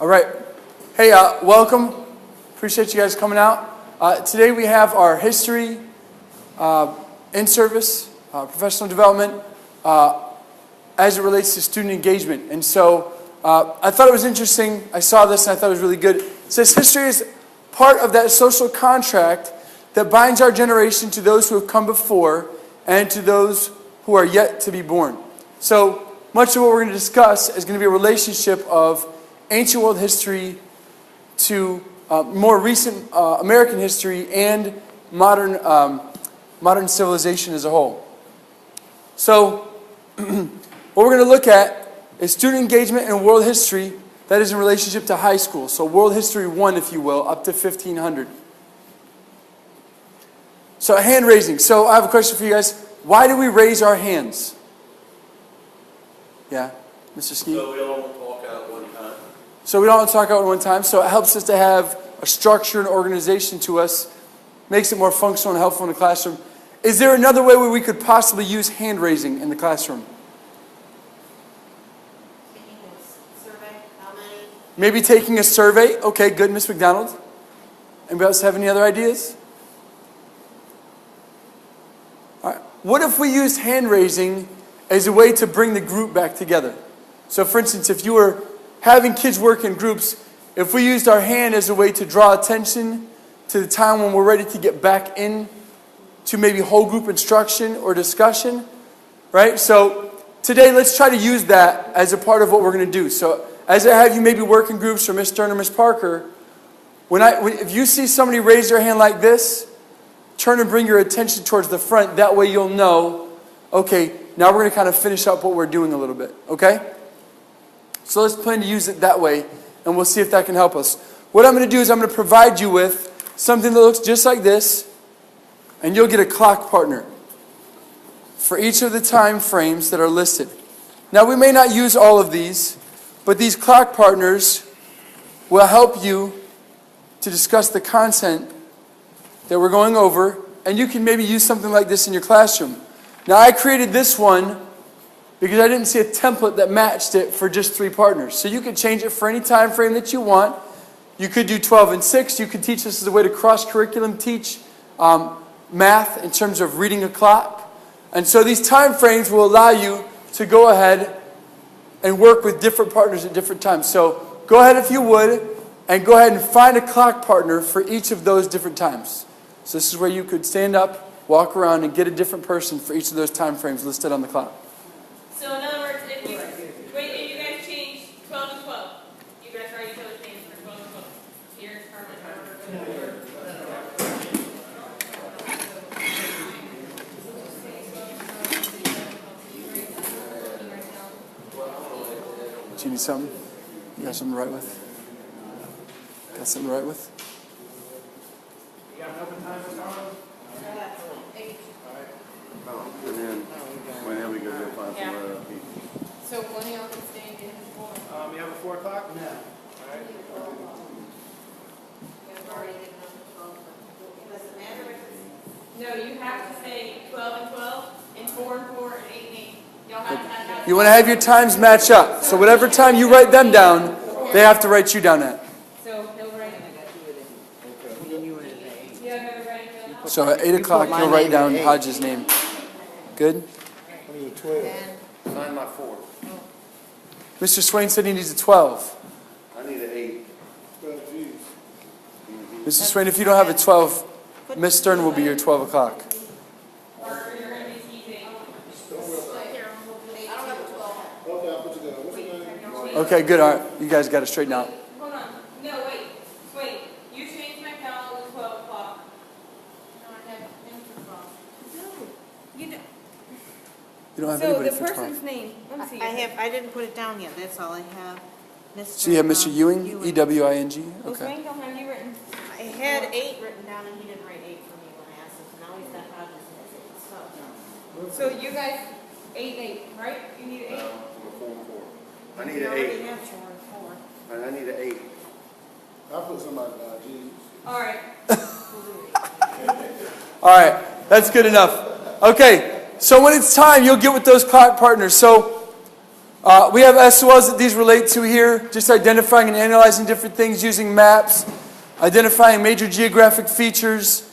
All right. Hey, welcome. Appreciate you guys coming out. Today we have our history, in-service, professional development, as it relates to student engagement. And so I thought it was interesting. I saw this and I thought it was really good. It says history is part of that social contract that binds our generation to those who have come before and to those who are yet to be born. So much of what we're going to discuss is going to be a relationship of ancient world history to more recent American history and modern civilization as a whole. So what we're going to look at is student engagement in world history that is in relationship to high school. So world history 1, if you will, up to 1500. So hand raising. So I have a question for you guys. Why do we raise our hands? Yeah, Mr. Ski? So we don't talk out at one time. So we don't talk out at one time. So it helps us to have a structure and organization to us. Makes it more functional and helpful in the classroom. Is there another way where we could possibly use hand raising in the classroom? Taking a survey, how many? Maybe taking a survey. Okay, good, Ms. McDonald. Anybody else have any other ideas? All right. What if we used hand raising as a way to bring the group back together? So for instance, if you were having kids work in groups, if we used our hand as a way to draw attention to the time when we're ready to get back in to maybe whole group instruction or discussion, right? So today, let's try to use that as a part of what we're going to do. So as I have you maybe work in groups, or Ms. Stern or Ms. Parker, if you see somebody raise their hand like this, turn and bring your attention towards the front. That way you'll know, okay, now we're going to kind of finish up what we're doing a little bit, okay? So let's plan to use it that way, and we'll see if that can help us. What I'm going to do is I'm going to provide you with something that looks just like this, and you'll get a clock partner for each of the time frames that are listed. Now, we may not use all of these, but these clock partners will help you to discuss the content that we're going over, and you can maybe use something like this in your classroom. Now, I created this one because I didn't see a template that matched it for just 3 partners. So you could change it for any time frame that you want. You could do 12 and 6. You could teach this as a way to cross-curriculum teach math in terms of reading a clock. And so these time frames will allow you to go ahead and work with different partners at different times. So go ahead if you would, and go ahead and find a clock partner for each of those different times. So this is where you could stand up, walk around, and get a different person for each of those time frames listed on the clock. So in other words, if you guys change 12 and 12, you guys write each other's names for 12 and 12. Here's Do you need something? You got something to write with? Got something to write with? And then we go get find some other people. So one of y'all can stay and get his board. You have a 4 o'clock? No. Does it matter if it's... No, you have to say 12 and 12, and 4 and 4, and 8 and 8. Y'all have to have that. You want to have your times match up. So whatever time you write them down, they have to write you down at. So he'll write it. Yeah, I gotta write it down. So at 8 o'clock, you'll write down Hodge's name. Good? I need a 12. Sign my 4. Mr. Swain said he needs a 12. I need an 8. Mr. Swain, if you don't have a 12, Miss Stern will be your 12 o'clock. Or you're gonna be teasing. I don't have a 12. Okay, I'll put you down. What's your name? Okay, good. All right. You guys got it straightened out. Hold on. No, wait. You changed my calendar to 12 o'clock. No, I have him for 12. You know. You don't have So anybody the for 12. person's name. Let me see. I didn't put it down yet, that's all I have. Mr. So you have Mr. Ewing, E-W-I-N-G? Well, Okay. Swain don't have you written. I had 8 written down and he didn't write 8 for me when I asked him, so now he's got Hodges and 8, so. So you guys 8, right? You need 8. I'm a 4 and 4. I need You an already 8. have 4 and 4. And I need an 8. I'll put somebody G. All right. All right. That's good enough. Okay. So when it's time, you'll get with those clock partners. So We have SOLs that these relate to here, just identifying and analyzing different things using maps, identifying major geographic features,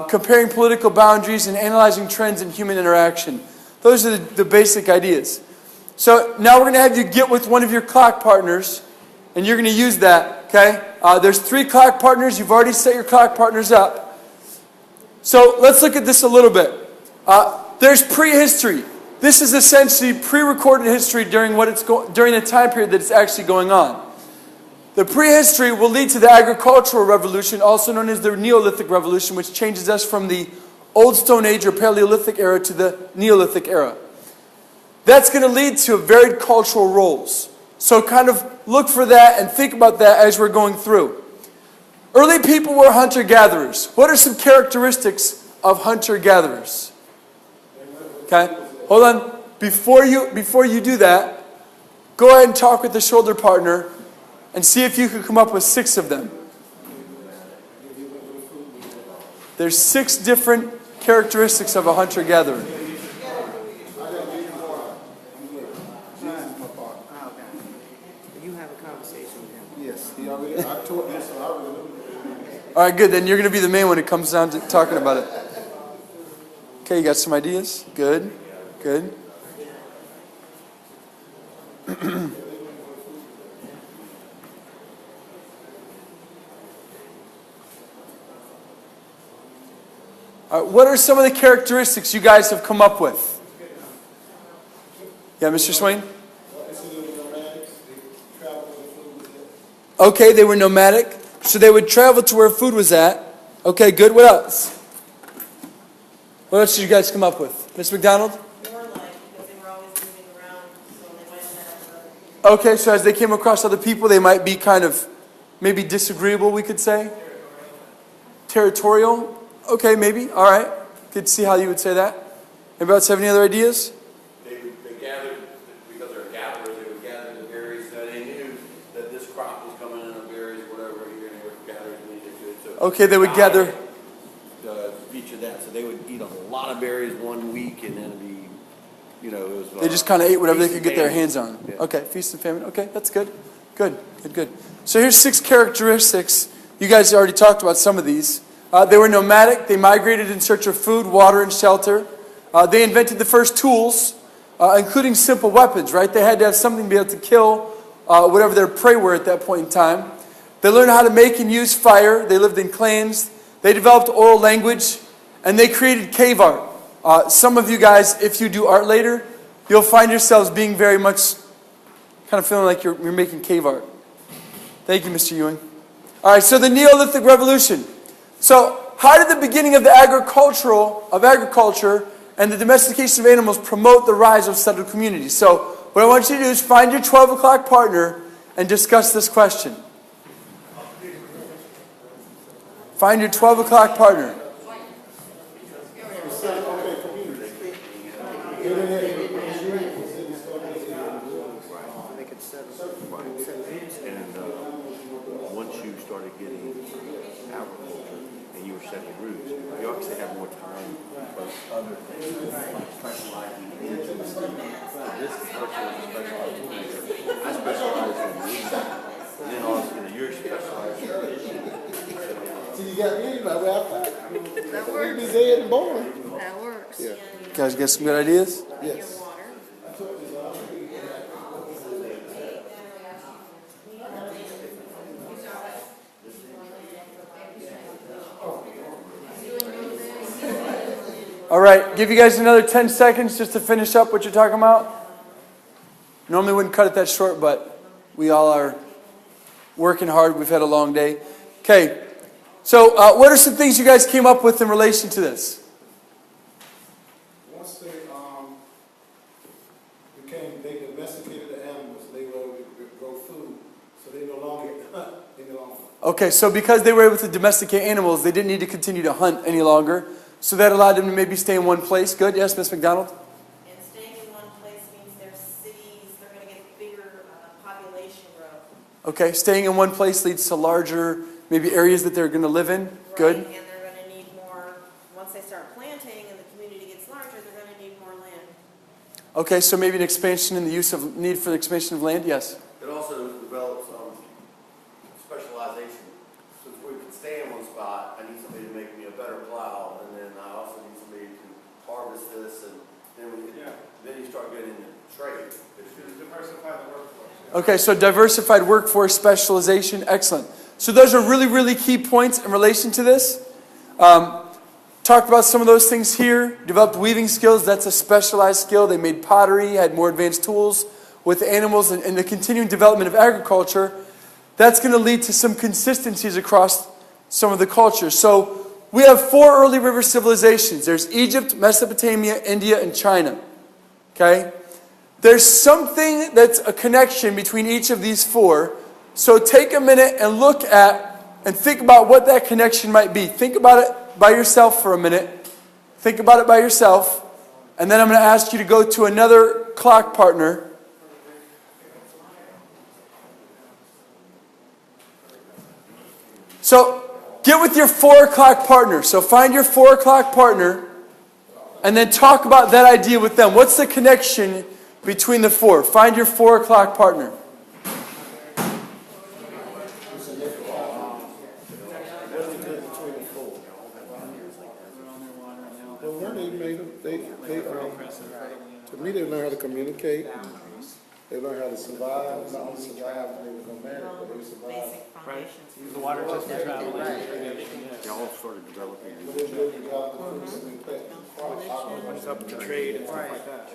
comparing political boundaries, and analyzing trends in human interaction. Those are the basic ideas. So now we're going to have you get with one of your clock partners, and you're going to use that, okay? There's 3 clock partners. You've already set your clock partners up. So let's look at this a little bit. There's prehistory. This is essentially pre-recorded history during the time period that it's actually going on. The prehistory will lead to the agricultural revolution, also known as the Neolithic Revolution, which changes us from the Old Stone Age or Paleolithic era to the Neolithic era. That's going to lead to varied cultural roles. So kind of look for that and think about that as we're going through. Early people were hunter-gatherers. What are some characteristics of hunter-gatherers? Okay, hold on. Before you do that, go ahead and talk with the shoulder partner and see if you can come up with 6 of them. There's 6 different characteristics of a hunter-gatherer. You have a conversation with him. Yes, he already, I told him, so I already know. All right, good. Then you're going to be the main one when it comes down to talking about it. Okay, you got some ideas? Good, good. All right, what are some of the characteristics you guys have come up with? Yeah, Mr. Swain? Okay, they were nomadic, so they would travel to where food was at. Okay, good. What else? What else did you guys come up with? Ms. McDonald? Warlike, because they were always moving around, so they might have Okay, so as they came across other people, they might be kind of maybe disagreeable, we could say? Territorial? Okay, maybe. All right. Good to see how you would say that. Anybody else have any other ideas? They gathered, because they're gatherers, they would gather the berries. So they knew that this crop was coming in of berries, whatever, you're going to gather as many as they could. So Okay, they would gather. Feature that. So they would eat a lot of berries one week, and then it'd be, it was. They just kind of ate whatever they feast could and get their famine. hands on. Yeah. Okay, feast and famine. Okay, that's good. Good, good, good. So here's 6 characteristics. You guys already talked about some of these. They were nomadic. They migrated in search of food, water, and shelter. They invented the first tools, including simple weapons, right? They had to have something to be able to kill whatever their prey were at that point in time. They learned how to make and use fire. They lived in clans. They developed oral language, and they created cave art. Some of you guys, if you do art later, you'll find yourselves being very much kind of feeling like you're making cave art. Thank you, Mr. Ewing. All right, so the Neolithic Revolution. So how did the beginning of agriculture and the domestication of animals promote the rise of settled communities? So what I want you to do is find your 12 o'clock partner and discuss this question. Find your 12 o'clock partner. Make it 7. And once you started getting agriculture and you were setting roots, you obviously have more time for other things like specializing in this person specializes in I specialize in weed. And then also you're specialized in fishing. See, you got me, my way out. That We'd works. be dead and born. That works. Yeah. Guys, get some good ideas? Yes. All right, give you guys another 10 seconds just to finish up what you're talking about. Normally wouldn't cut it that short, but we all are working hard. We've had a long day. Okay, so what are some things you guys came up with in relation to this? Once they they domesticated the animals, they were able to grow food, so they no longer hunt any longer. Okay, so because they were able to domesticate animals, they didn't need to continue to hunt any longer. So that allowed them to maybe stay in one place. Good, yes, Ms. McDonald? And staying in one place means their cities, they're going to get bigger population growth. Okay, staying in one place leads to larger, maybe areas that they're going to live in. Good. Right, and they're going to need more, once they start planting and the community gets larger, they're going to need more land. Okay, so maybe an expansion in the need for the expansion of land? Yes. It also develops specialization. So if we can stay in one spot, I need somebody to make me a better plow, and then I also need somebody to harvest this, and then you start getting into trade. Diversify the workforce. Okay, so diversified workforce specialization, excellent. So those are really, really key points in relation to this. Talked about some of those things here. Developed weaving skills, that's a specialized skill. They made pottery, had more advanced tools with animals, and the continuing development of agriculture. That's going to lead to some consistencies across some of the cultures. So we have 4 early river civilizations. There's Egypt, Mesopotamia, India, and China. Okay? There's something that's a connection between each of these 4. So take a minute and look at and think about what that connection might be. Think about it by yourself for a minute. Think about it by yourself. And then I'm going to ask you to go to another clock partner. So get with your 4 o'clock partner. So find your 4 o'clock partner and then talk about that idea with them. What's the connection between the 4? Find your 4 o'clock partner. Well, one, to me, they learn how to communicate. They learn how to survive, not only survive when they were nomadic, but they survive. Basic foundations. The water just for traveling. They all started developing. It's up to trade and stuff like that.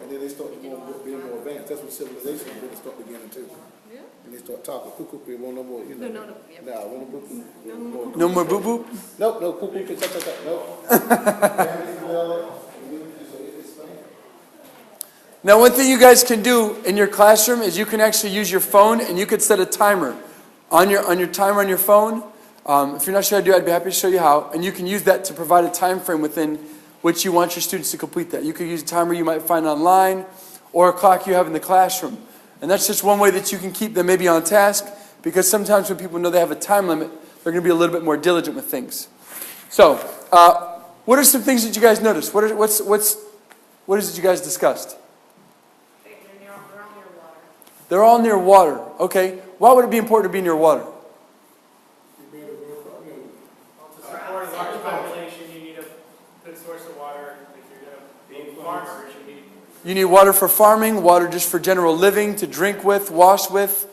And then they start being more advanced. That's when civilization really start beginning too. And they start talking. Cuckoo, we want no more, you know. Nah, want no boo-boo. No more boo-boo? Nope, no cuckoo, nope. Now, one thing you guys can do in your classroom is you can actually use your phone and you could set a timer on your timer on your phone. If you're not sure how to do it, I'd be happy to show you how. And you can use that to provide a time frame within which you want your students to complete that. You could use a timer you might find online or a clock you have in the classroom. And that's just one way that you can keep them maybe on task, because sometimes when people know they have a time limit, they're going to be a little bit more diligent with things. So, what are some things that you guys noticed? What is it you guys discussed? They're all near water. They're all near water. Okay. Why would it be important to be near water? To support a large population, you need a good source of water. If you're going to be farmers, You need water for farming, water just for general living, to drink with, wash with.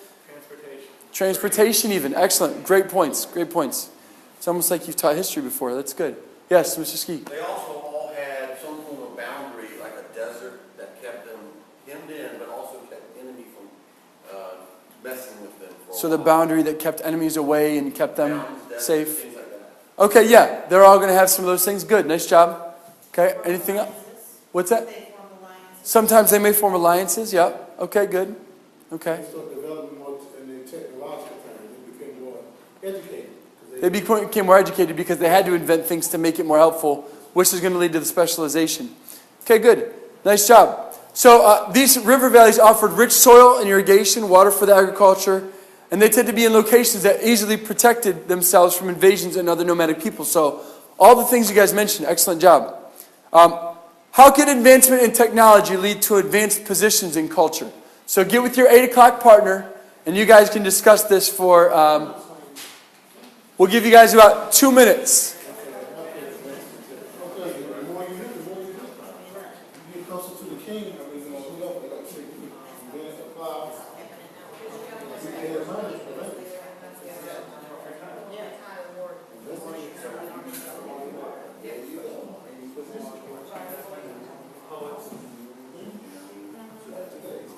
Transportation even. Excellent. Great points. Great points. It's almost like you've taught history before. That's good. Yes, Mr. Ski. They also all had some form of boundary, like a desert that kept them hemmed in, but also kept the enemy from messing with them. So the boundary that kept enemies away and kept them Deserts, safe. things like that. Okay, yeah. They're all going to have some of those things. Good. Nice job. Okay. Anything else? What's that? They form alliances. Sometimes they may form alliances. Yeah. Okay, good. Okay. They start developing more in the technological terms. They became more educated. They became more educated because they had to invent things to make it more helpful, which is going to lead to the specialization. Okay, good. Nice job. So these river valleys offered rich soil and irrigation, water for the agriculture, and they tend to be in locations that easily protected themselves from invasions and other nomadic people. So all the things you guys mentioned, excellent job. How can advancement in technology lead to advanced positions in culture? So get with your 8 o'clock partner, and you guys can discuss this for... we'll give you guys about 2 minutes. Get closer to the king. I mean, whoever, like say, advance the cloud.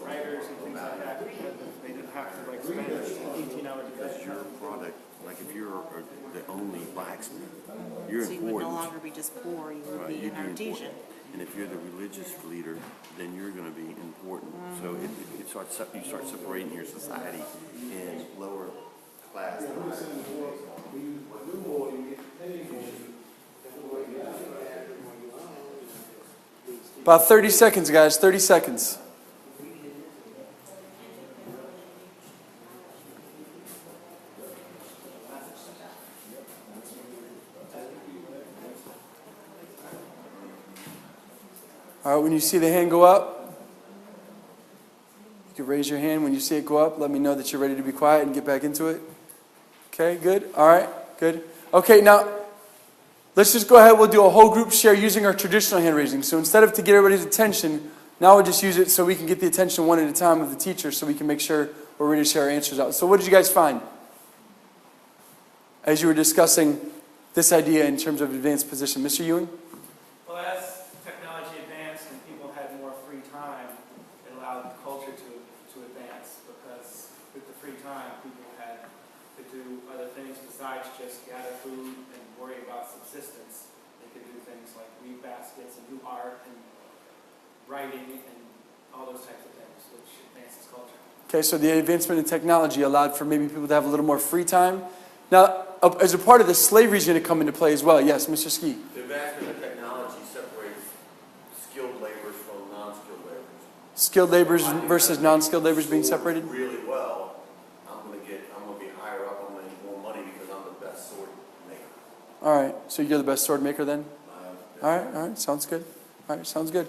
writers and things like that, because they didn't have to like spend 18 hours a That's day. your product. Like if you're the only blacksmith, you're So you would no important. longer be just poor, you would Right, be you'd an artesian. important. And if you're the religious leader, then you're going to be important. So it starts, you start separating your society in lower class. About 30 seconds, guys. 30 seconds. All right, when you see the hand go up, raise your hand when you see it go up. Let me know that you're ready to be quiet and get back into it. Okay, good. All right, good. Okay, now let's just go ahead. We'll do a whole group share using our traditional hand raising. So instead of to get everybody's attention, now we'll just use it so we can get the attention one at a time of the teacher so we can make sure we're ready to share our answers out. So what did you guys find as you were discussing this idea in terms of advanced position? Mr. Ewing? Well, as technology advanced and people had more free time, it allowed the culture to advance, because with the free time, people had to do other things besides just gather food and worry about subsistence. They could do things like weave baskets and do art and writing and all those types of things, which advances culture. Okay, so the advancement in technology allowed for maybe people to have a little more free time. Now, as a part of this, slavery is going to come into play as well. Yes, Mr. Ski. The advancement of technology separates skilled laborers from non-skilled laborers. Skilled laborers versus non-skilled laborers being separated? Really well, I'm going to be higher up, I'm going to get more money because I'm the best sword maker. All right, so you're the best sword maker then? All right, sounds good. All right, sounds good.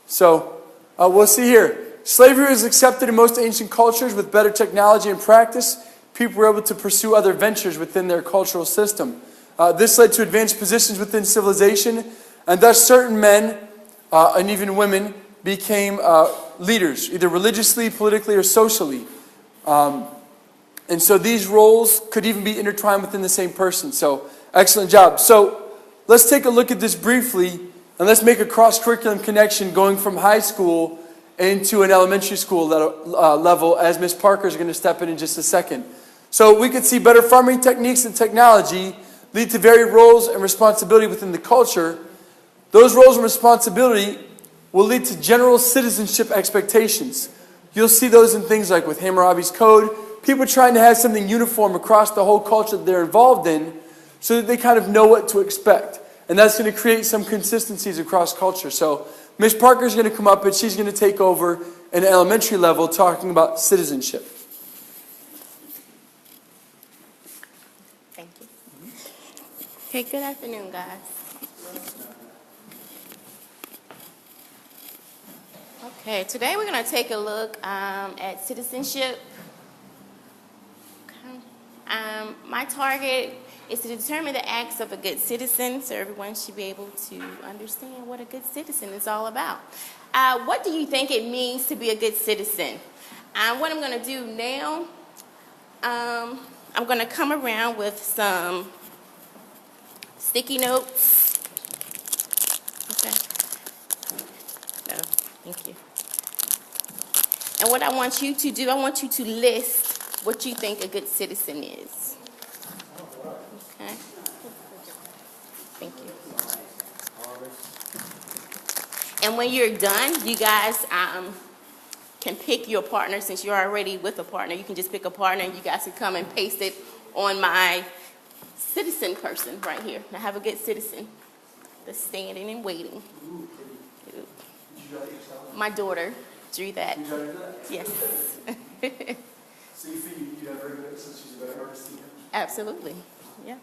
So, we'll see here. Slavery was accepted in most ancient cultures. With better technology and practice, people were able to pursue other ventures within their cultural system. This led to advanced positions within civilization, and thus certain men and even women became leaders, either religiously, politically, or socially. And so these roles could even be intertwined within the same person. So, excellent job. So, let's take a look at this briefly, and let's make a cross-curriculum connection going from high school into an elementary school level, as Ms. Parker is going to step in just a second. So we could see better farming techniques and technology lead to varied roles and responsibility within the culture. Those roles and responsibility will lead to general citizenship expectations. You'll see those in things like with Hammurabi's Code, people trying to have something uniform across the whole culture that they're involved in so that they kind of know what to expect. And that's going to create some consistencies across culture. So Ms. Parker is going to come up and she's going to take over at an elementary level talking about citizenship. Thank you. Okay, good afternoon, guys. Okay, today we're going to take a look at citizenship. Okay. My target is to determine the acts of a good citizen, so everyone should be able to understand what a good citizen is all about. What do you think it means to be a good citizen? What I'm going to do now, I'm going to come around with some sticky notes. Okay. No, thank you. And what I want you to do, I want you to list what you think a good citizen is. Okay. Thank you. And when you're done, you guys can pick your partner. Since you're already with a partner, you can just pick a partner and you guys can come and paste it on my citizen person right here. Now have a good citizen that's standing and waiting. My daughter drew that. You trying to do that? Yes. So you think you have her good since she's a better artist than you? Absolutely. Yeah.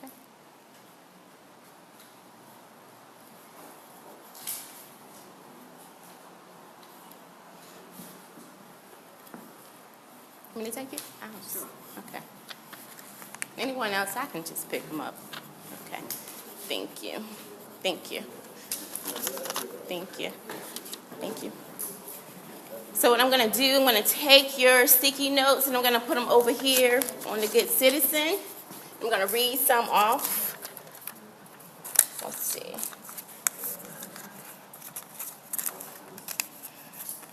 Okay. Want me to take it? Sure. Okay. Anyone else, I can just pick them up. Okay. Thank you. Thank you. Thank you. Thank you. So what I'm going to do, I'm going to take your sticky notes and I'm going to put them over here on the good citizen. I'm going to read some off. Let's see.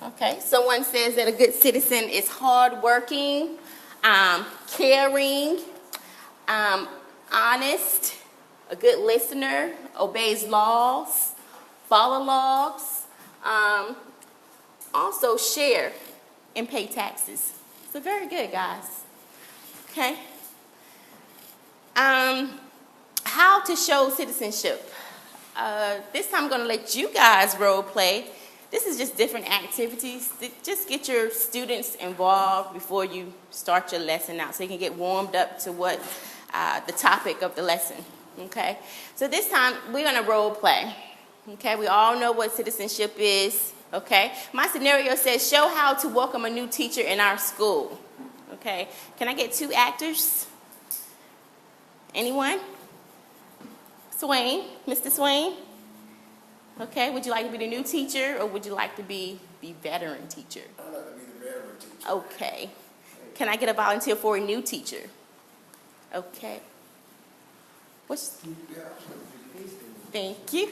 Okay, so one says that a good citizen is hardworking, caring, honest, a good listener, obeys laws, follow laws, also share and pay taxes. So very good, guys. Okay. How to show citizenship. This time I'm going to let you guys role play. This is just different activities. Just get your students involved before you start your lesson out so they can get warmed up to what the topic of the lesson. Okay? So this time we're going to role play. Okay? We all know what citizenship is. Okay? My scenario says, show how to welcome a new teacher in our school. Okay? Can I get 2 actors? Anyone? Swain, Mr. Swain? Okay, would you like to be the new teacher or would you like to be the veteran teacher? I'd like to be the veteran teacher. Okay. Can I get a volunteer for a new teacher? Okay. Thank you.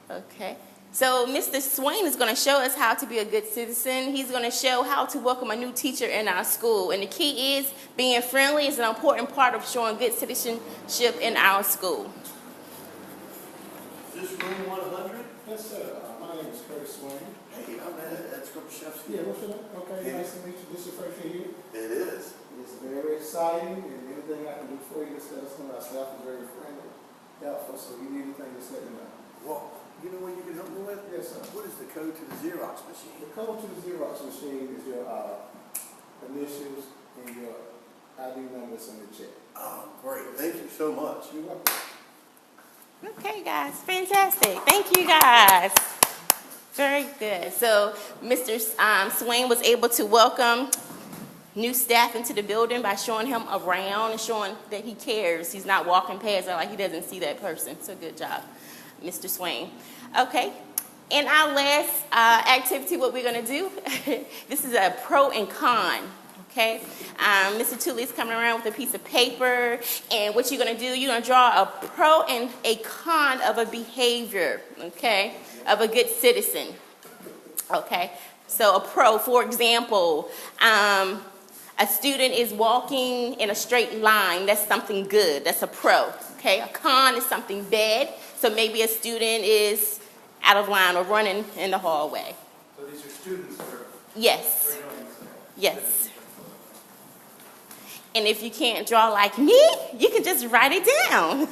Okay. So Mr. Swain is going to show us how to be a good citizen. He's going to show how to welcome a new teacher in our school. And the key is being friendly is an important part of showing good citizenship in our school. Is this room 100? Yes, sir. My name is Curtis Swain. Hey, I'm at Skrupshevsky. Yeah, what's your name? Okay, nice to meet you. This is your first year here? It is. It's very exciting, and anything I can do for you, just let us know. Our staff is very friendly, helpful, so if you need anything, just let me know. Well, you know what you can help me with? Yes, sir. What is the code to the Xerox machine? The code to the Xerox machine is your initials and your ID numbers on the check. Oh, great. Thank you so much. You're welcome. Okay, guys. Fantastic. Thank you, guys. Very good. So Mr. Swain was able to welcome new staff into the building by showing him around and showing that he cares. He's not walking past like he doesn't see that person. So good job, Mr. Swain. Okay. In our last activity, what we're going to do, this is a pro and con. Okay, Mr. Tooley's coming around with a piece of paper, and what you're going to do, you're going to draw a pro and a con of a behavior, okay, of a good citizen. Okay, so a pro, for example, a student is walking in a straight line. That's something good. That's a pro. Okay, a con is something bad. So maybe a student is out of line or running in the hallway. So these are students that are Yes. doing this. Yes. And if you can't draw like me, you can just write it down.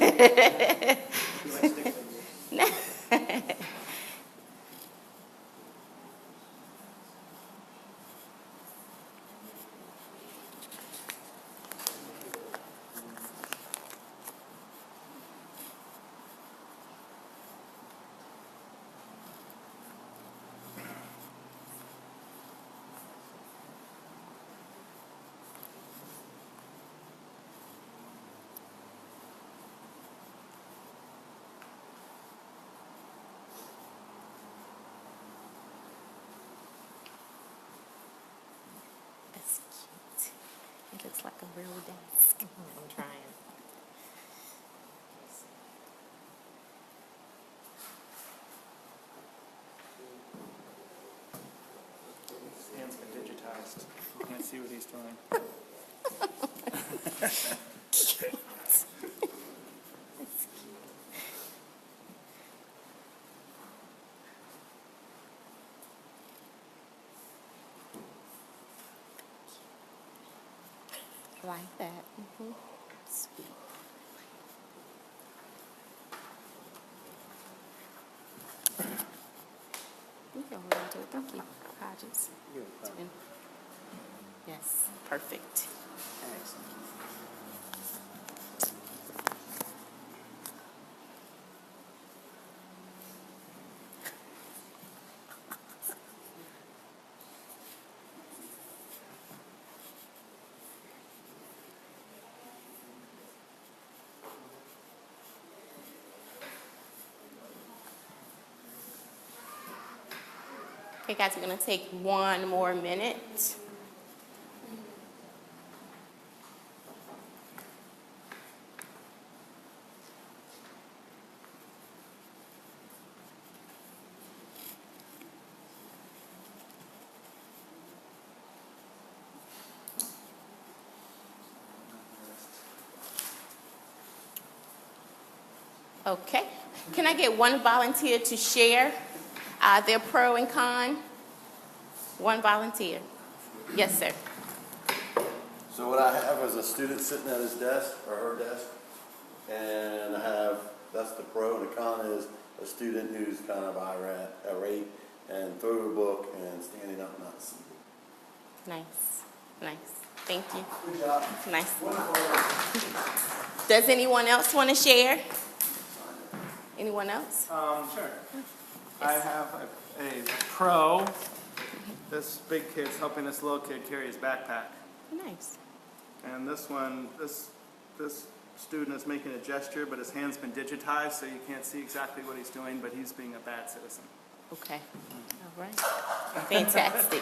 That's cute. It looks like a real desk. I'm trying. His hand's been digitized. You can't see what he's doing. Cute. That's cute. Like that. Mm-hmm. Sweet. You can hold on to it. Thank you, Hodges. Yes, perfect. Okay, guys, we're going to take 1 more minute. Okay. Can I get one volunteer to share their pro and con? One volunteer. Yes, sir. So what I have is a student sitting at his desk, or her desk, and I have, that's the pro, and the con is a student who's kind of irate, and throw a book and standing up not seated. Nice. Nice. Thank you. Good job. Nice. Does anyone else want to share? Anyone else? Sure. I have a pro. This big kid's helping this little kid carry his backpack. Nice. And this one, this student is making a gesture, but his hand's been digitized, so you can't see exactly what he's doing, but he's being a bad citizen. Okay. All right. Fantastic.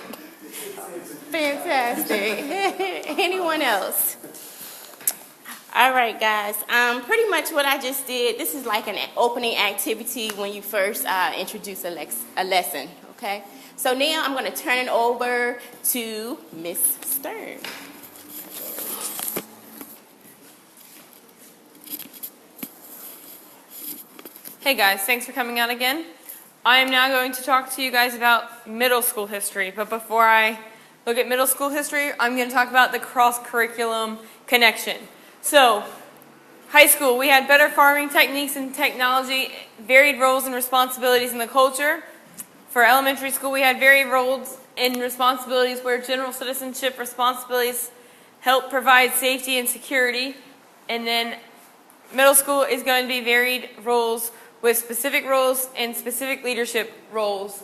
Fantastic. Anyone else? All right, guys. Pretty much what I just did, this is like an opening activity when you first introduce a lesson, okay? So now I'm going to turn it over to Miss Stern. Hey guys, thanks for coming out again. I am now going to talk to you guys about middle school history, but before I look at middle school history, I'm going to talk about the cross-curriculum connection. So, high school, we had better farming techniques and technology, varied roles and responsibilities in the culture. For elementary school, we had varied roles and responsibilities where general citizenship responsibilities help provide safety and security. And then middle school is going to be varied roles with specific roles and specific leadership roles.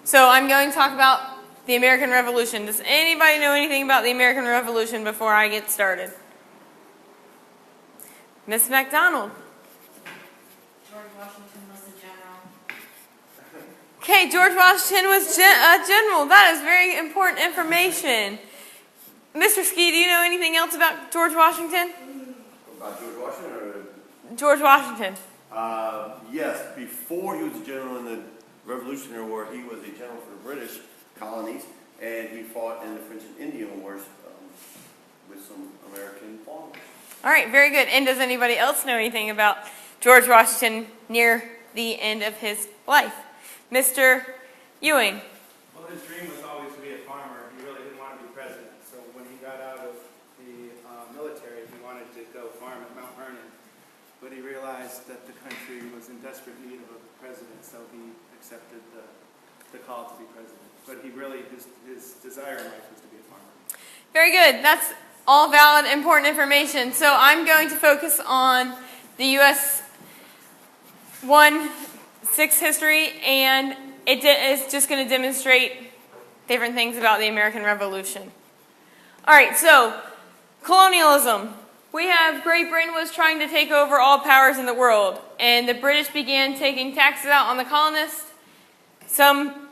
So I'm going to talk about the American Revolution. Does anybody know anything about the American Revolution before I get started? Miss McDonald. George Washington was the general. Okay, George Washington was a general. That is very important information. Mr. Ski, do you know anything else about George Washington? About George Washington, or? George Washington. Yes, before he was a general in the Revolutionary War, he was a general for the British colonies, and he fought in the French and Indian Wars with some American farmers. All right, very good. And does anybody else know anything about George Washington near the end of his life? Mr. Ewing. Well, his dream was always to be a farmer. He really didn't want to be president. So when he got out of the military, he wanted to go farm at Mount Vernon. But he realized that the country was in desperate need of a president, so he accepted the call to be president. But he really, his desire in life was to be a farmer. Very good. That's all valid, important information. So I'm going to focus on the U.S. 1-6 history, and it is just going to demonstrate different things about the American Revolution. All right, so colonialism. We have Great Britain was trying to take over all powers in the world, and the British began taking taxes out on the colonists. Some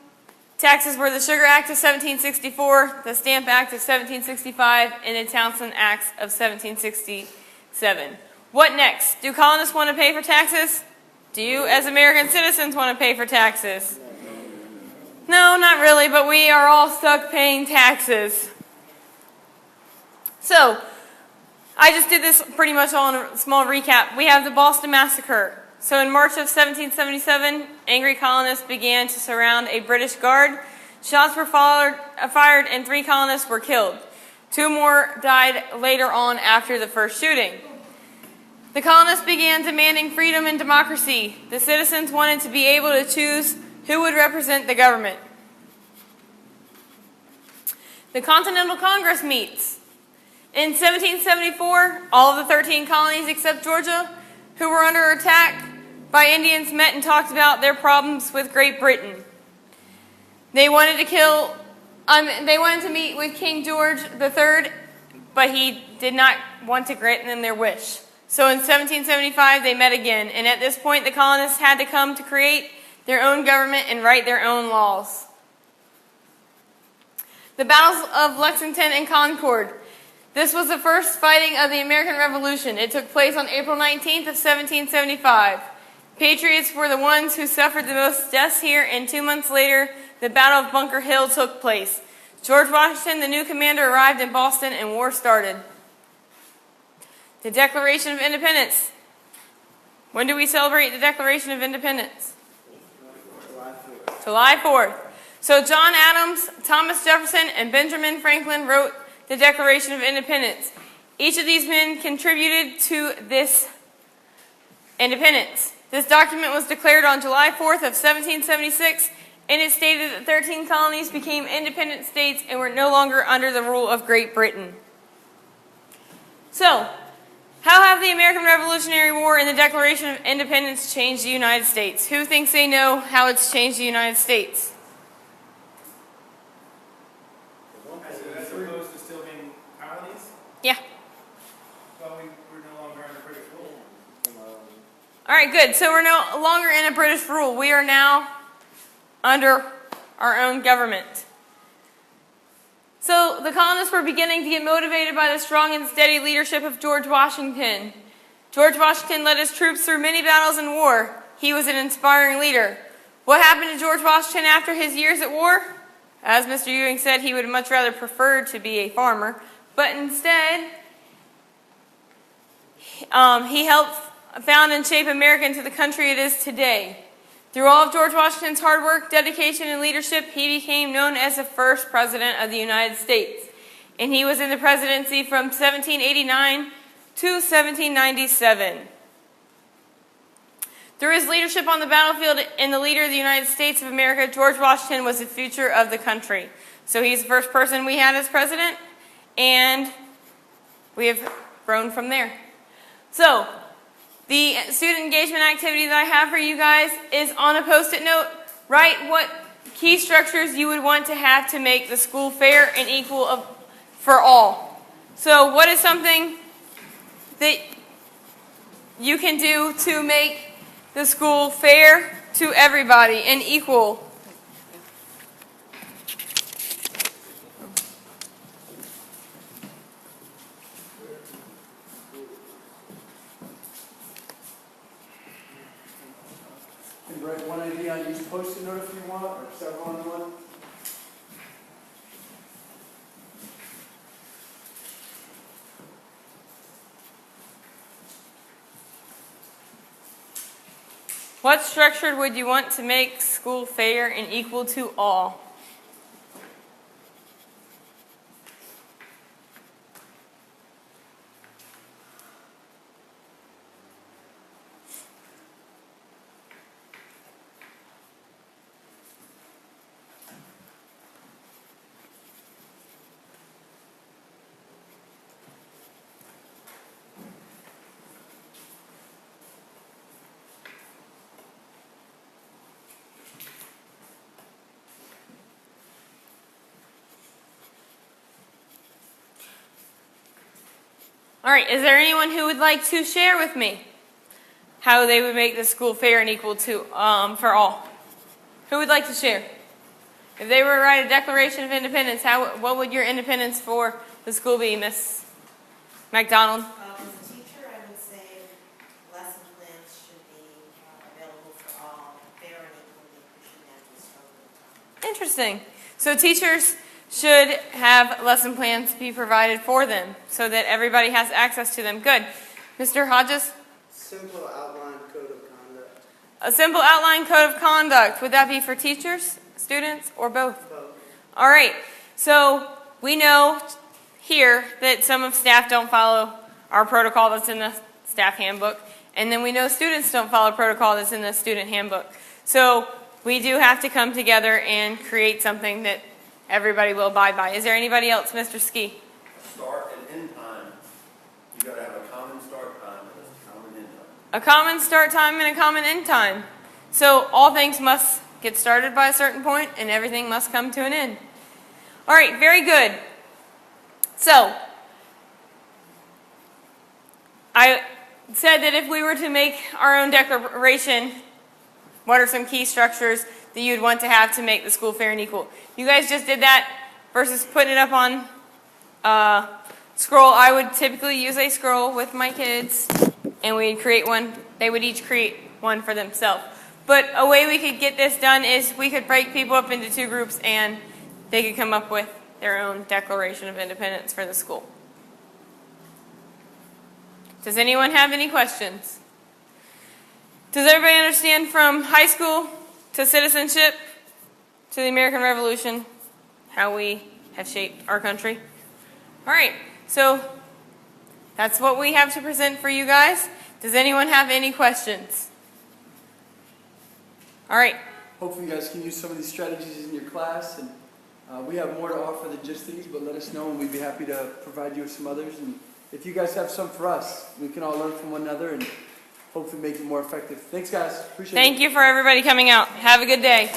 taxes were the Sugar Act of 1764, the Stamp Act of 1765, and the Townshend Acts of 1767. What next? Do colonists want to pay for taxes? Do you, as American citizens, want to pay for taxes? No, not really, but we are all stuck paying taxes. So, I just did this pretty much all in a small recap. We have the Boston Massacre. So in March of 1777, angry colonists began to surround a British guard. Shots were fired and 3 colonists were killed. 2 more died later on after the first shooting. The colonists began demanding freedom and democracy. The citizens wanted to be able to choose who would represent the government. The Continental Congress meets. In 1774, all of the 13 colonies except Georgia, who were under attack by Indians, met and talked about their problems with Great Britain. They wanted to meet with King George III, but he did not want to grant them their wish. So in 1775, they met again, and at this point, the colonists had to come to create their own government and write their own laws. The battles of Lexington and Concord. This was the first fighting of the American Revolution. It took place on April 19th of 1775. Patriots were the ones who suffered the most deaths here, and 2 months later, the Battle of Bunker Hill took place. George Washington, the new commander, arrived in Boston, and war started. The Declaration of Independence. When do we celebrate the Declaration of Independence? July 4th. So John Adams, Thomas Jefferson, and Benjamin Franklin wrote the Declaration of Independence. Each of these men contributed to this independence. This document was declared on July 4th of 1776, and it stated that 13 colonies became independent states and were no longer under the rule of Great Britain. So, how have the American Revolutionary War and the Declaration of Independence changed the United States? Who thinks they know how it's changed the United States? As opposed to still being colonies? Yeah. Well, we're no longer under British rule. All right, good. So we're no longer in a British rule. We are now under our own government. So the colonists were beginning to get motivated by the strong and steady leadership of George Washington. George Washington led his troops through many battles in war. He was an inspiring leader. What happened to George Washington after his years at war? As Mr. Ewing said, he would much rather prefer to be a farmer, but instead, he helped found and shape America into the country it is today. Through all of George Washington's hard work, dedication, and leadership, he became known as the first president of the United States. And he was in the presidency from 1789 to 1797. Through his leadership on the battlefield and the leader of the United States of America, George Washington was the future of the country. So he's the first person we had as president, and we have grown from there. So, the student engagement activity that I have for you guys is on a post-it note. Write what key structures you would want to have to make the school fair and equal for all. So what is something that you can do to make the school fair to everybody and equal? You can write one idea on each post-it note if you want, or several on one. What structure would you want to make school fair and equal to all? All right, is there anyone who would like to share with me how they would make the school fair and equal to for all? Who would like to share? If they were to write a Declaration of Independence, what would your independence for the school be, Miss McDonald? As a teacher, I would say lesson plans should be available for all, fair and equally, should not just over time. Interesting. So teachers should have lesson plans be provided for them so that everybody has access to them. Good. Mr. Hodges? Simple outline code of conduct. A simple outline code of conduct. Would that be for teachers, students, or both? Both. All right. So we know here that some of staff don't follow our protocol that's in the staff handbook. And then we know students don't follow protocol that's in the student handbook. So we do have to come together and create something that everybody will abide by. Is there anybody else? Mr. Ski? Start and end time. You got to have a common start time and a common end time. A common start time and a common end time. So all things must get started by a certain point and everything must come to an end. All right, very good. So, I said that if we were to make our own declaration, what are some key structures that you'd want to have to make the school fair and equal? You guys just did that versus putting it up on scroll. I would typically use a scroll with my kids, and we'd create one. They would each create one for themselves. But a way we could get this done is we could break people up into two groups, and they could come up with their own Declaration of Independence for the school. Does anyone have any questions? Does everybody understand from high school to citizenship to the American Revolution how we have shaped our country? All right, so that's what we have to present for you guys. Does anyone have any questions? All right. Hopefully you guys can use some of these strategies in your class, and we have more to offer than just these, but let us know and we'd be happy to provide you with some others. And if you guys have some for us, we can all learn from one another and hopefully make it more effective. Thanks guys, appreciate it. Thank you for everybody coming out. Have a good day.